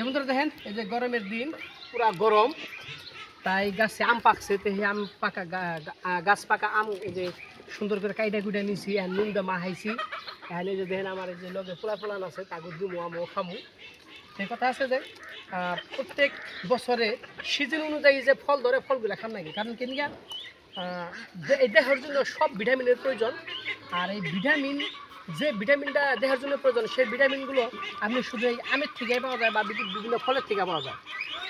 যেমন ধরে দেখেন এই যে গরমের দিন পুরা গরম, তাই গাছে আম পাকছে, তো এই আম পাকা গাছ পাকা আম এই যে সুন্দর করে কাইটা কুইটা নিছি আর নুন দা মাহাইছি। এখানে যে দেখেন আমার এই যে লগে পোলা পোলান আছে তাকে দিমু আমও খামু। সেই কথা আছে যে প্রত্যেক বছরে সিজন অনুযায়ী যে ফল ধরে ফলগুলো খান নাকি, কারণ কি নিয়া এই দেহের জন্য সব ভিটামিনের প্রয়োজন। আর এই ভিটামিন যে ভিটামিনটা দেহের জন্য প্রয়োজন সেই ভিটামিনগুলো আপনি শুধু এই আমের থেকে পাওয়া যায় বা বিভিন্ন ফলের থেকে পাওয়া যায়।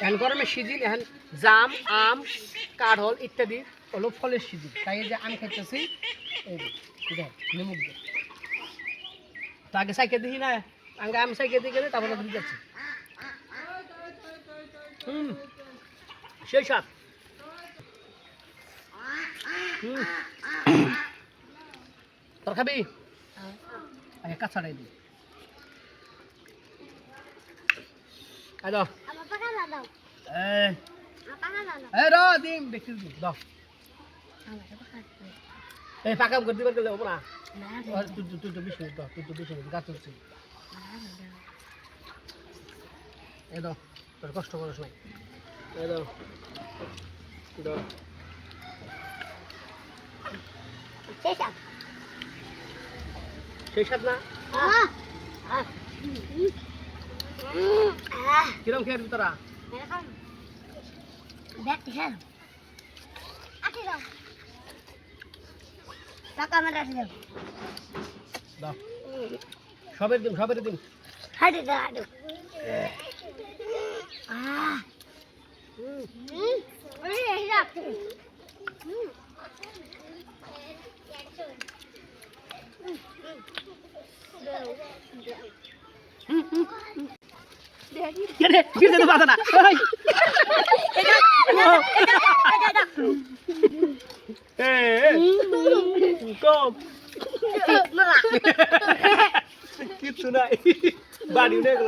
এখন গরমের সিজন, এখন জাম, আম, কাঁঠাল ইত্যাদি হলো ফলের সিজন। তাই এই যে আম খাইতেছি এই দেখ নেমুক দিয়ে তো আগে সাইকে দেখি না, আগে আম সাইকে দিয়ে গেলে তারপরে দিয়ে যাচ্ছি। সেই সাপ তোর খাবি আগে কাঁচাটাই দিই। দাও দিম দেখি দাও এই পাকা করে দিবার গেলে হবো না। তুই তো 20 মিনিট দাও, তুই তো 20 মিনিট গাছ হচ্ছে। এ দাও, তোর কষ্ট করিস নাই। এ দাও দাও সেই সাপ না কিরম খেয়ে তোরা সবের দিন সবের দিন কিছু নাই বাড়ি উঠে গেল।